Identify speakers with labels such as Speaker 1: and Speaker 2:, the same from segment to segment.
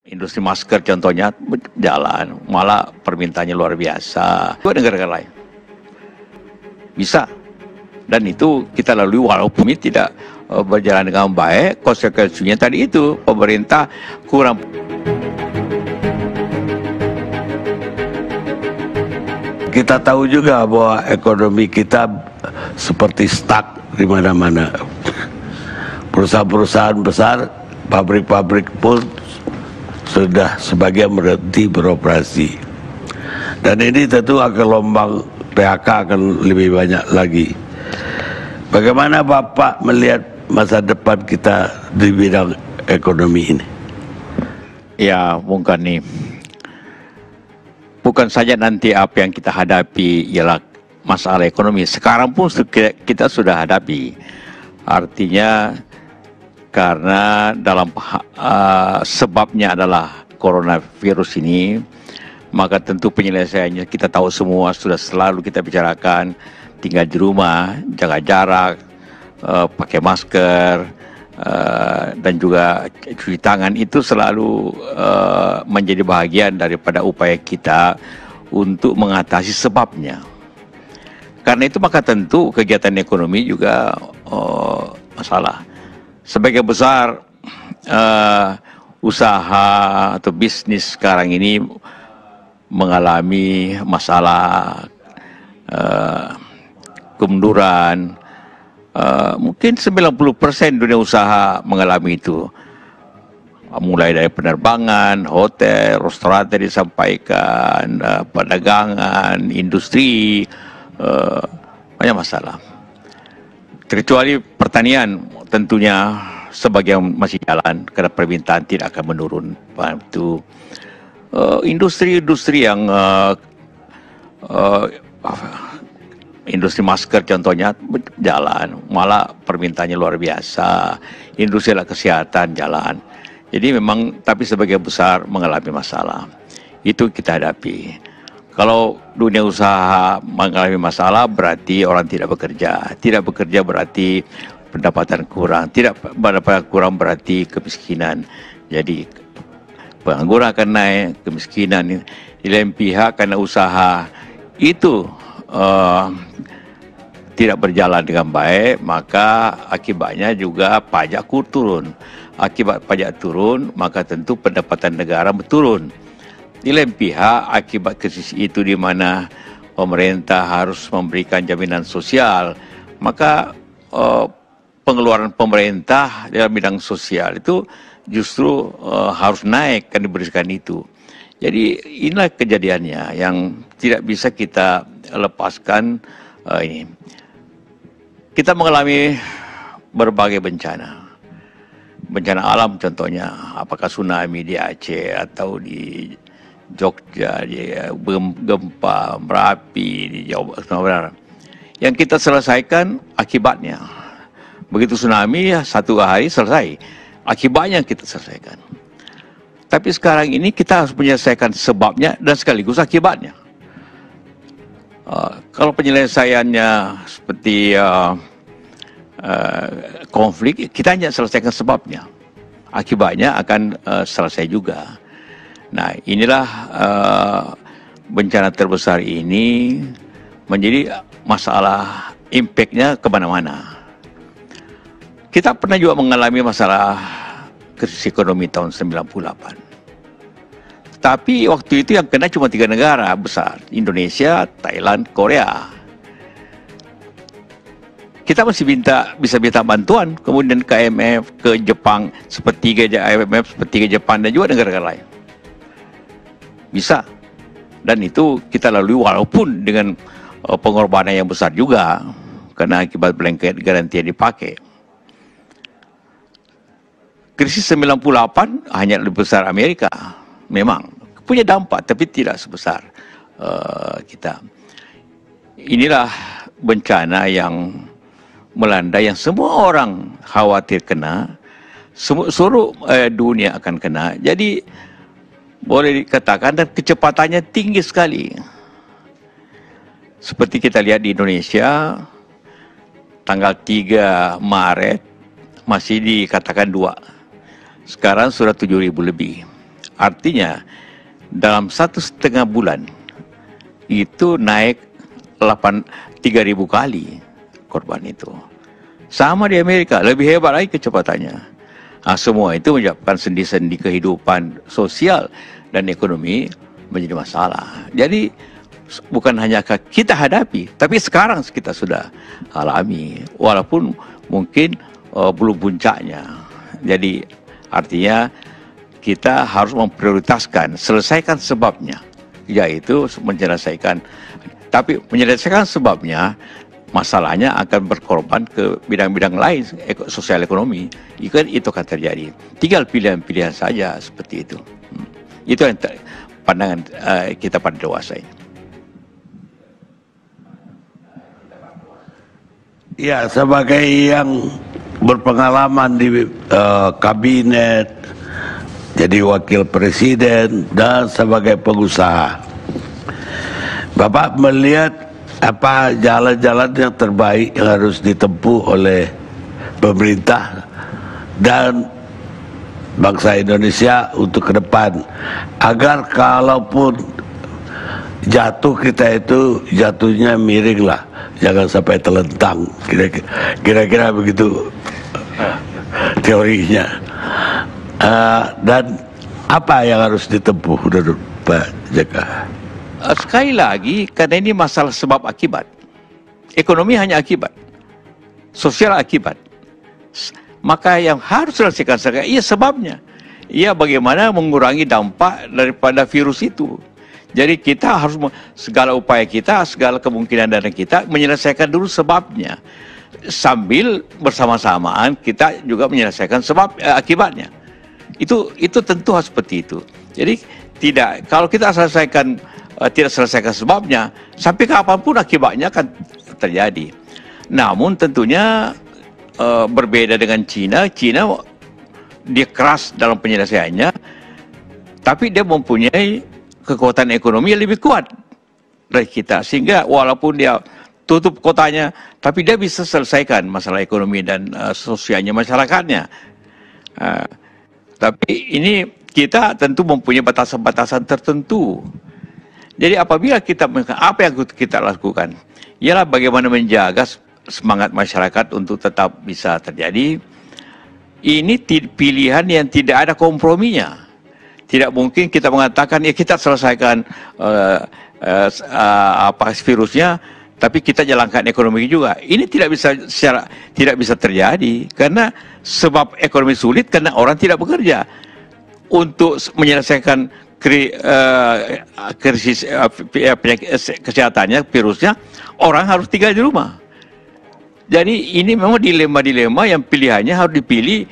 Speaker 1: Industri masker contohnya jalan, malah permintaannya luar biasa. Itu negara-negara lain bisa, dan itu kita lalui walaupun ini tidak berjalan dengan baik. Konsekuensinya tadi itu pemerintah kurang.
Speaker 2: Kita tahu juga bahwa ekonomi kita seperti stuck di mana-mana. Perusahaan-perusahaan besar, pabrik-pabrik pun sudah sebagian berhenti beroperasi. Dan ini tentu akan gelombang PHK akan lebih banyak lagi. Bagaimana Bapak melihat masa depan kita di bidang ekonomi ini?
Speaker 1: Ya, bukan nih. Bukan saja nanti apa yang kita hadapi ialah masalah ekonomi. Sekarang pun kita sudah hadapi. Artinya karena dalam sebabnya adalah coronavirus ini, maka tentu penyelesaiannya kita tahu semua, sudah selalu kita bicarakan, tinggal di rumah, jaga jarak, pakai masker, dan juga cuci tangan. Itu selalu menjadi bahagian daripada upaya kita untuk mengatasi sebabnya. Karena itu maka tentu kegiatan ekonomi juga masalah. Sebagai besar usaha atau bisnis sekarang ini mengalami masalah kemunduran. Mungkin 90% dunia usaha mengalami itu. Mulai dari penerbangan, hotel, restoran tadi disampaikan, perdagangan, industri, banyak masalah. Terkecuali pertanian tentunya sebagian masih jalan karena permintaan tidak akan menurun. Itu industri-industri yang industri masker contohnya jalan, malah permintaannya luar biasa. Industri kesehatan jalan. Jadi memang, tapi sebagian besar mengalami masalah. Itu kita hadapi. Kalau dunia usaha mengalami masalah, berarti orang tidak bekerja. Tidak bekerja berarti pendapatan kurang. Tidak pendapatan kurang berarti kemiskinan. Jadi pengangguran akan naik, kemiskinan. Di lain pihak karena usaha itu tidak berjalan dengan baik, maka akibatnya juga pajak turun. Akibat pajak turun, maka tentu pendapatan negara turun. Di lain pihak, akibat krisis itu di mana pemerintah harus memberikan jaminan sosial, maka pengeluaran pemerintah dalam bidang sosial itu justru harus naik, kan diberikan itu. Jadi inilah kejadiannya yang tidak bisa kita lepaskan ini. Kita mengalami berbagai bencana. Bencana alam contohnya, apakah tsunami di Aceh atau di Jogja, di gempa, Merapi, di Jawa Barat. Yang kita selesaikan akibatnya. Begitu tsunami, satu hari selesai. Akibatnya kita selesaikan. Tapi sekarang ini kita harus menyelesaikan sebabnya dan sekaligus akibatnya. Kalau penyelesaiannya seperti konflik, kita hanya selesaikan sebabnya. Akibatnya akan selesai juga. Nah, inilah bencana terbesar ini menjadi masalah, impact-nya kemana-mana. Kita pernah juga mengalami masalah krisis ekonomi tahun 98. Tapi waktu itu yang kena cuma 3 negara besar, Indonesia, Thailand, Korea. Kita masih bisa minta bantuan, kemudian ke IMF, ke Jepang, sepertiga IMF, sepertiga Jepang, dan juga negara-negara lain. Bisa. Dan itu kita lalui walaupun dengan pengorbanan yang besar juga, karena akibat blanket garansi yang dipakai. Krisis 98 hanya lebih besar Amerika. Memang punya dampak, tapi tidak sebesar kita. Inilah bencana yang melanda, yang semua orang khawatir kena, seluruh dunia akan kena. Jadi boleh dikatakan, dan kecepatannya tinggi sekali. Seperti kita lihat di Indonesia, tanggal 3 Maret masih dikatakan 2. Sekarang sudah 7.000 lebih. Artinya dalam 1,5 bulan itu naik 3.000 kali korban itu. Sama di Amerika, lebih hebat lagi kecepatannya. Semua itu menyebabkan sendi-sendi kehidupan sosial dan ekonomi menjadi masalah. Jadi bukan hanya kita hadapi, tapi sekarang kita sudah alami, walaupun mungkin belum puncaknya. Jadi artinya kita harus memprioritaskan, selesaikan sebabnya, yaitu menyelesaikan. Tapi menyelesaikan sebabnya, masalahnya akan berkorban ke bidang-bidang lain, sosial ekonomi. Itu akan terjadi. Tinggal pilihan-pilihan saja seperti itu. Itu yang pandangan kita pada dewasa ini.
Speaker 2: Ya, sebagai yang berpengalaman di kabinet, jadi wakil presiden, dan sebagai pengusaha, Bapak melihat apa jalan-jalan yang terbaik yang harus ditempuh oleh pemerintah dan bangsa Indonesia untuk ke depan, agar kalaupun jatuh kita itu jatuhnya miring lah, jangan sampai telentang, kira-kira begitu teorinya. Dan apa yang harus ditempuh menurut Pak Jaka?
Speaker 1: Sekali lagi, karena ini masalah sebab akibat. Ekonomi hanya akibat, sosial akibat. Maka yang harus diselesaikan sekarang, iya sebabnya. Iya bagaimana mengurangi dampak daripada virus itu. Jadi kita harus segala upaya kita, segala kemungkinan dana kita menyelesaikan dulu sebabnya. Sambil bersama-samaan kita juga menyelesaikan sebab akibatnya. Itu tentu harus seperti itu. Jadi kalau kita tidak selesaikan sebabnya, sampai kapanpun akibatnya akan terjadi. Namun tentunya berbeda dengan China dia keras dalam penyelesaiannya, tapi dia mempunyai kekuatan ekonomi yang lebih kuat dari kita, sehingga walaupun dia tutup kotanya, tapi dia bisa selesaikan masalah ekonomi dan sosialnya masyarakatnya. Tapi ini kita tentu mempunyai batasan-batasan tertentu. Jadi apabila apa yang kita lakukan ialah bagaimana menjaga semangat masyarakat untuk tetap bisa terjadi. Ini pilihan yang tidak ada komprominya. Tidak mungkin kita mengatakan ya kita selesaikan virusnya, tapi kita jalankan ekonomi juga. Ini tidak bisa terjadi karena sebab ekonomi sulit karena orang tidak bekerja. Untuk menyelesaikan krisis penyakit kesehatannya, virusnya, orang harus tinggal di rumah. Jadi ini memang dilema-dilema yang pilihannya harus dipilih.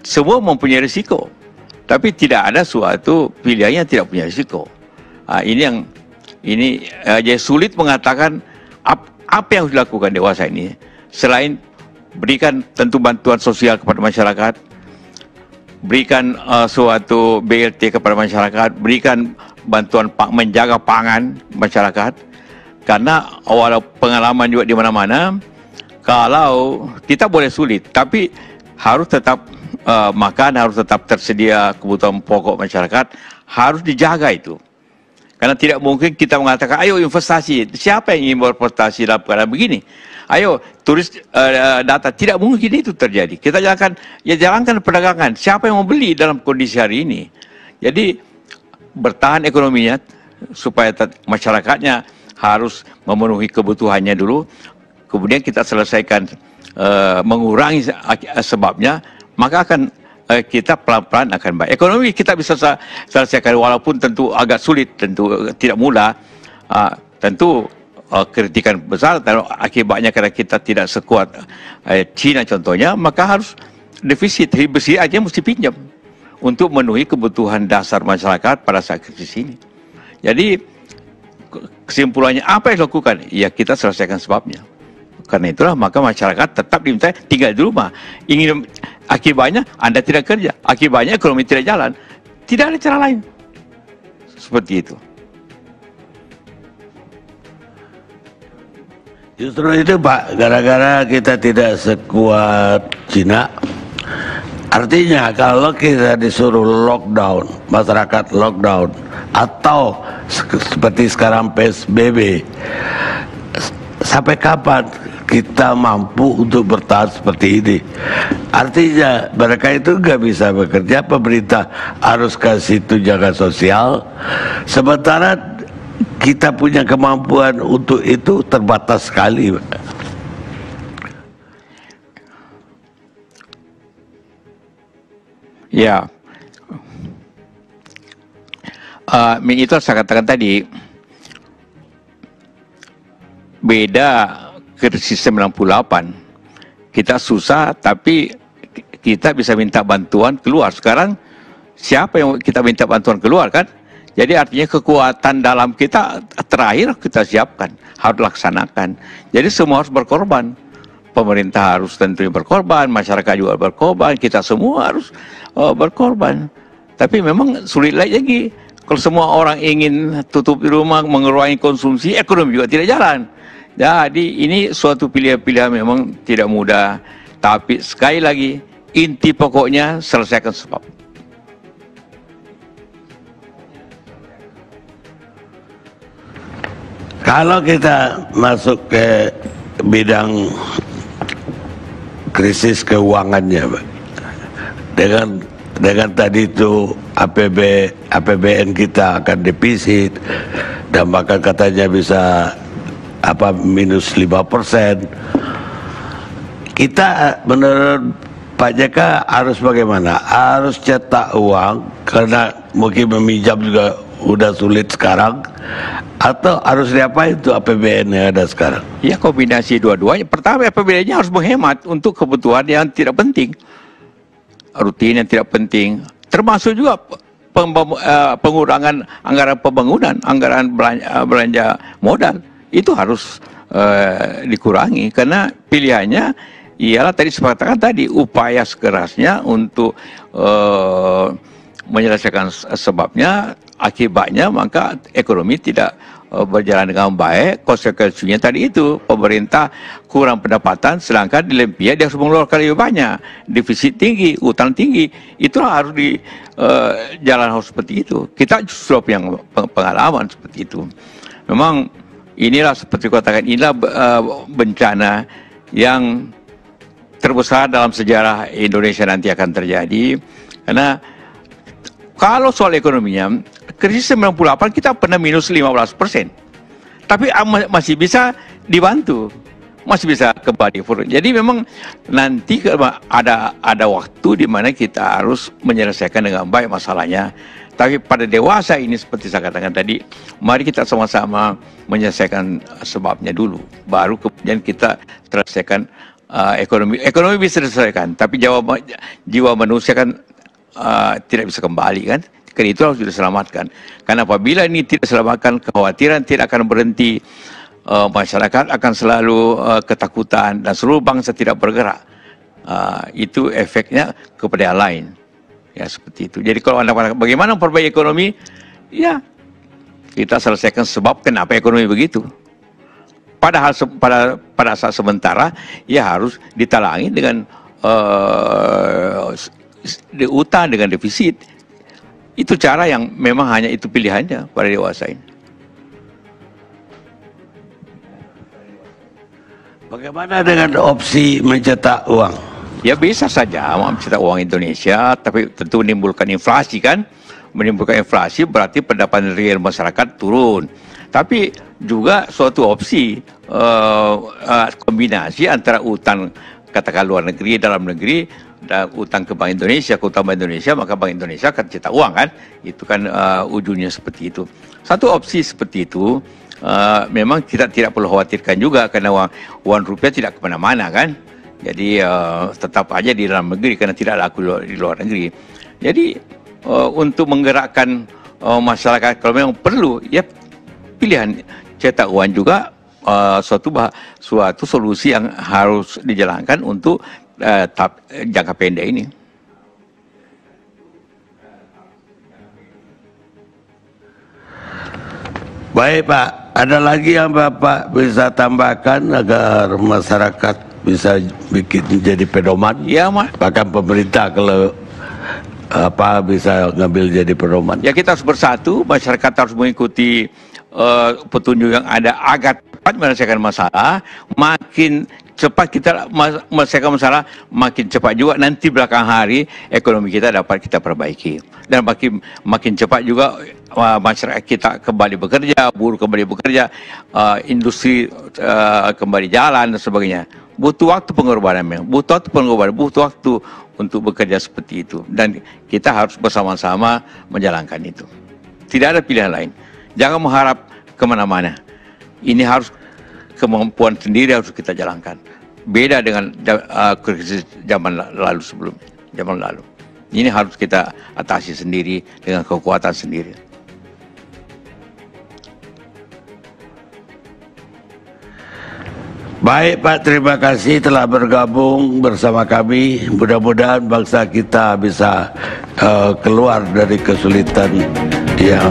Speaker 1: Semua mempunyai risiko, tapi tidak ada suatu pilihan yang tidak punya risiko. Ini jadi sulit mengatakan apa yang harus dilakukan dewasa ini, selain berikan tentu bantuan sosial kepada masyarakat, berikan suatu BLT kepada masyarakat, berikan bantuan menjaga pangan masyarakat, karena walau pengalaman juga di mana-mana, kalau kita boleh sulit, tapi harus tetap makan, harus tetap tersedia kebutuhan pokok masyarakat, harus dijaga itu. Karena tidak mungkin kita mengatakan, ayo investasi. Siapa yang ingin berinvestasi dalam keadaan begini? Ayo turis data. Tidak mungkin itu terjadi. Kita jalankan perdagangan. Siapa yang mau beli dalam kondisi hari ini? Jadi bertahan ekonominya supaya masyarakatnya harus memenuhi kebutuhannya dulu. Kemudian kita selesaikan mengurangi sebabnya, maka akan kita pelan-pelan akan baik. Ekonomi kita bisa selesaikan walaupun tentu agak sulit, tentu tidak mudah. Tentu kritikan besar dan akibatnya karena kita tidak sekuat China contohnya, maka harus defisit besi aja mesti pinjam untuk memenuhi kebutuhan dasar masyarakat pada saat krisis ini. Jadi kesimpulannya apa yang dilakukan? Ya kita selesaikan sebabnya. Karena itulah maka masyarakat tetap diminta tinggal di rumah. Ingin akibatnya Anda tidak kerja, akibatnya ekonomi tidak jalan. Tidak ada cara lain. Seperti itu.
Speaker 2: Justru itu Pak, gara-gara kita tidak sekuat Cina, Artinya kalau kita disuruh lockdown, masyarakat lockdown, atau seperti sekarang PSBB, sampai kapan kita mampu untuk bertahan seperti ini? Artinya mereka itu nggak bisa bekerja, pemerintah harus kasih tunjangan sosial, sementara kita punya kemampuan untuk itu terbatas sekali.
Speaker 1: Ya, itu saya katakan tadi, beda krisis 98. Kita susah, tapi kita bisa minta bantuan keluar. Sekarang, siapa yang kita minta bantuan keluar kan? Jadi artinya kekuatan dalam kita terakhir kita siapkan, harus laksanakan. Jadi semua harus berkorban. Pemerintah harus tentunya berkorban, masyarakat juga berkorban, kita semua harus berkorban. Tapi memang sulit lagi. Kalau semua orang ingin tutup di rumah, mengurangi konsumsi, ekonomi juga tidak jalan. Jadi ini suatu pilihan-pilihan memang tidak mudah. Tapi sekali lagi, inti pokoknya selesaikan sebab.
Speaker 2: Kalau kita masuk ke bidang krisis keuangannya, Pak, dengan tadi itu APBN kita akan defisit dan bahkan katanya bisa minus 5%. Kita menurut Pak JK harus bagaimana? Harus cetak uang karena mungkin meminjam juga udah sulit sekarang, atau harus diapain itu APBN yang ada sekarang?
Speaker 1: Ya, kombinasi dua-duanya. Pertama, APBN-nya harus menghemat untuk kebutuhan yang tidak penting, rutin yang tidak penting, termasuk juga pengurangan anggaran pembangunan, anggaran belanja modal. Itu harus dikurangi, karena pilihannya ialah tadi sepakatkan tadi, upaya sekerasnya untuk menyelesaikan sebabnya, akibatnya maka ekonomi tidak berjalan dengan baik. Konsekuensinya tadi itu, pemerintah kurang pendapatan, sedangkan di lain pihak dia harus mengeluarkan lebih banyak, defisit tinggi, utang tinggi. Itulah harus di jalan harus seperti itu. Kita justru punya pengalaman seperti itu. Memang inilah seperti katakan, inilah bencana yang terbesar dalam sejarah Indonesia nanti akan terjadi. Karena kalau soal ekonominya, krisis 98 kita pernah minus 15%. Tapi masih bisa dibantu, masih bisa kembali. Jadi memang nanti ada waktu di mana kita harus menyelesaikan dengan baik masalahnya. Tapi pada dewasa ini seperti saya katakan tadi, mari kita sama-sama menyelesaikan sebabnya dulu, baru kemudian kita selesaikan ekonomi. Ekonomi bisa diselesaikan, tapi jiwa manusia kan tidak bisa kembali kan. Karena itu harus diselamatkan. Karena apabila ini tidak diselamatkan, kekhawatiran tidak akan berhenti, masyarakat akan selalu ketakutan dan seluruh bangsa tidak bergerak. Itu efeknya kepada yang lain. Ya seperti itu. Jadi kalau Anda bagaimana memperbaiki ekonomi, ya kita selesaikan sebab kenapa ekonomi begitu. Padahal pada saat sementara ya harus ditalangi dengan utang, dengan defisit. Itu cara yang memang hanya itu pilihannya pada dewasa ini.
Speaker 2: Bagaimana dengan opsi mencetak uang?
Speaker 1: Ya bisa saja mencetak uang Indonesia, tapi tentu menimbulkan inflasi kan. Menimbulkan inflasi berarti pendapatan real masyarakat turun. Tapi juga suatu opsi kombinasi antara utang katakan luar negeri, dalam negeri, dan utang ke Bank Indonesia, ke utang Bank Indonesia, maka Bank Indonesia akan cetak uang kan. Itu kan ujungnya seperti itu. Satu opsi seperti itu memang kita tidak perlu khawatirkan juga, karena uang rupiah tidak kemana-mana kan. Jadi tetap aja di dalam negeri karena tidak laku di luar negeri. Jadi untuk menggerakkan masyarakat, kalau memang perlu, ya pilihan cetak uang juga suatu solusi yang harus dijalankan untuk jangka pendek ini.
Speaker 2: Baik Pak, ada lagi yang Bapak bisa tambahkan agar masyarakat bisa bikin jadi pedoman.
Speaker 1: Ya,
Speaker 2: bahkan pemerintah kalau bisa ngambil jadi pedoman.
Speaker 1: Ya, kita harus bersatu, masyarakat harus mengikuti petunjuk yang ada agar cepat menyelesaikan masalah. Makin cepat kita menyelesaikan masalah, makin cepat juga nanti belakang hari ekonomi kita dapat kita perbaiki. Dan makin cepat juga masyarakat kita kembali bekerja, buruh kembali bekerja, industri kembali jalan dan sebagainya. Butuh waktu pengorbanan, butuh waktu untuk bekerja seperti itu. Dan kita harus bersama-sama menjalankan itu. Tidak ada pilihan lain. Jangan mengharap kemana-mana. Ini harus kemampuan sendiri harus kita jalankan. Beda dengan krisis zaman lalu sebelumnya. Zaman lalu. Ini harus kita atasi sendiri dengan kekuatan sendiri.
Speaker 2: Baik Pak, terima kasih telah bergabung bersama kami. Mudah-mudahan bangsa kita bisa keluar dari kesulitan yang